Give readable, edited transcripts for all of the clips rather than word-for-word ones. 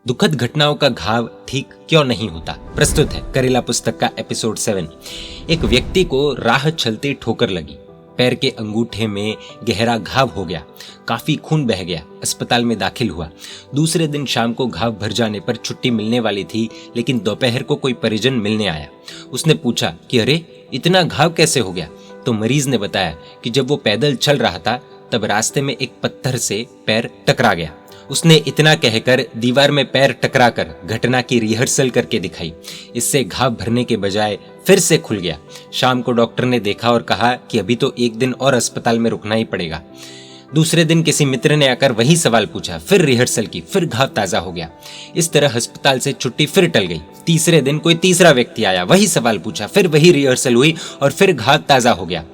दुखद घटनाओं का घाव ठीक क्यों नहीं होता। प्रस्तुत है करेला पुस्तक का एपिसोड 7। एक व्यक्ति को राह चलते ठोकर लगी, पैर के अंगूठे में गहरा घाव हो गया, काफी खून बह गया, अस्पताल में दाखिल हुआ। दूसरे दिन शाम को घाव भर जाने पर छुट्टी मिलने वाली थी, लेकिन दोपहर को कोई परिजन मिलने आया। उसने पूछा कि अरे इतना घाव कैसे हो गया। तो मरीज ने बताया कि जब वो पैदल चल रहा था तब रास्ते में एक पत्थर से पैर टकरा गया। उसने इतना कहकर दीवार में पैर टकराकर घटना की रिहर्सल करके दिखाई। इससे घाव भरने के बजाय फिर से खुल गया। शाम को डॉक्टर ने देखा और कहा कि अभी तो एक दिन और अस्पताल में रुकना ही पड़ेगा। दूसरे दिन किसी मित्र ने आकर वही सवाल पूछा, फिर रिहर्सल की, फिर घाव ताजा हो गया। इस तरह अस्पताल से छुट्टी फिर टल गई। तीसरे दिन कोई तीसरा व्यक्ति आया, वही सवाल पूछा, फिर वही रिहर्सल हुई और फिर घाव ताजा हो गया।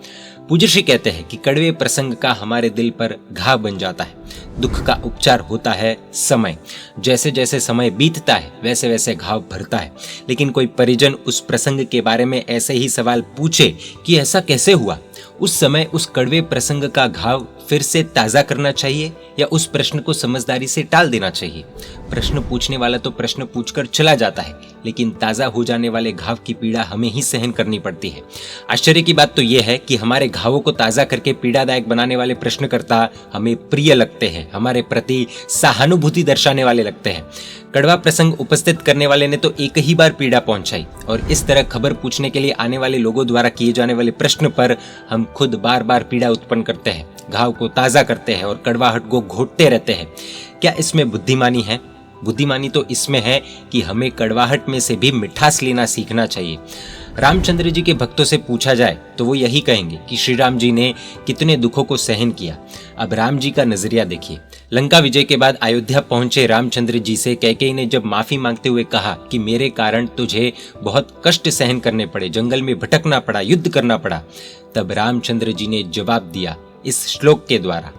पूज्य श्री कहते हैं कि कड़वे प्रसंग का हमारे दिल पर घाव बन जाता है। दुख का उपचार होता है समय। जैसे जैसे समय बीतता है वैसे वैसे घाव भरता है। लेकिन कोई परिजन उस प्रसंग के बारे में ऐसे ही सवाल पूछे कि ऐसा कैसे हुआ, उस समय उस कड़वे प्रसंग का घाव फिर से ताजा करना चाहिए या उस प्रश्न को समझदारी से टाल देना चाहिए। प्रश्न पूछने वाला तो प्रश्न पूछकर चला जाता है, लेकिन ताजा हो जाने वाले घाव की पीड़ा हमें ही सहन करनी पड़ती है। आश्चर्य की बात तो यह है कि हमारे घावों को ताजा करके पीड़ादायक बनाने वाले प्रश्नकर्ता हमें प्रिय लगते हैं, हमारे प्रति सहानुभूति दर्शाने वाले लगते हैं। कड़वा प्रसंग उपस्थित करने वाले ने तो एक ही बार पीड़ा पहुंचाई, और इस तरह खबर पूछने के लिए आने वाले लोगों द्वारा किए जाने वाले प्रश्न पर हम खुद बार बार पीड़ा उत्पन्न करते हैं, घाव को ताजा करते हैं और कड़वाहट को घोटते रहते हैं। क्या इसमें बुद्धिमानी है? बुद्धिमानी तो इसमें है कि हमें कड़वाहट में से भी मिठास लेना सीखना चाहिए। रामचंद्र जी के भक्तों से पूछा जाए तो वो यही कहेंगे कि श्री राम जी ने कितने दुखों को सहन किया। अब राम जी का नजरिया देखिए। लंका विजय के बाद अयोध्या पहुंचे रामचंद्र जी से कैकेयी ने जब माफी मांगते हुए कहा कि मेरे कारण तुझे बहुत कष्ट सहन करने पड़े, जंगल में भटकना पड़ा, युद्ध करना पड़ा, तब रामचंद्र जी ने जवाब दिया इस श्लोक के द्वारा,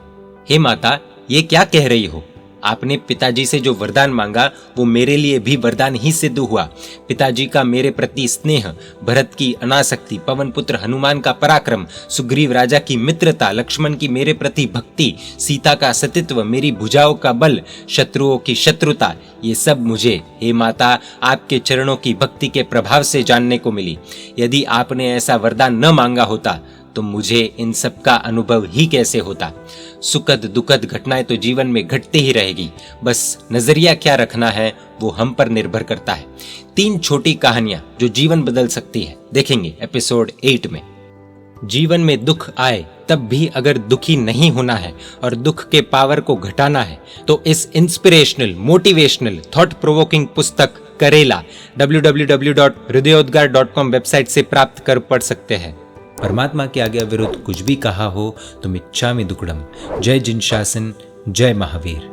हे माता, ये क्या कह रही हो? आपने पिताजी से जो वरदान मांगा वो मेरे लिए भी वरदान ही सिद्ध हुआ। पिताजी का मेरे प्रति स्नेह, भरत की अनासक्ति, पवन पुत्र हनुमान का पराक्रम, सुग्रीव राजा की मित्रता, लक्ष्मण की मेरे प्रति भक्ति, सीता का सतीत्व, मेरी भुजाओं का बल, शत्रुओं की शत्रुता, ये सब मुझे हे माता आपके चरणों की भक्ति के प्रभाव से जानने को मिली। यदि आपने ऐसा वरदान न मांगा होता तो मुझे इन सब का अनुभव ही कैसे होता। सुखद दुखद घटनाएं तो जीवन में घटती ही रहेगी, बस नजरिया क्या रखना है वो हम पर निर्भर करता है। 3 छोटी कहानियां जो जीवन बदल सकती है, देखेंगे एपिसोड 8 में। जीवन में दुख आए तब भी अगर दुखी नहीं होना है और दुख के पावर को घटाना है तो इस इंस्पिरेशनल, मोटिवेशनल, थॉट प्रोवोकिंग पुस्तक करेला www.hridayoddgar.com वेबसाइट से प्राप्त कर पढ़ सकते हैं। परमात्मा के आगे विरुद्ध कुछ भी कहा हो तो मिच्छामि दुक्कडम। जय जिन शासन, जय महावीर।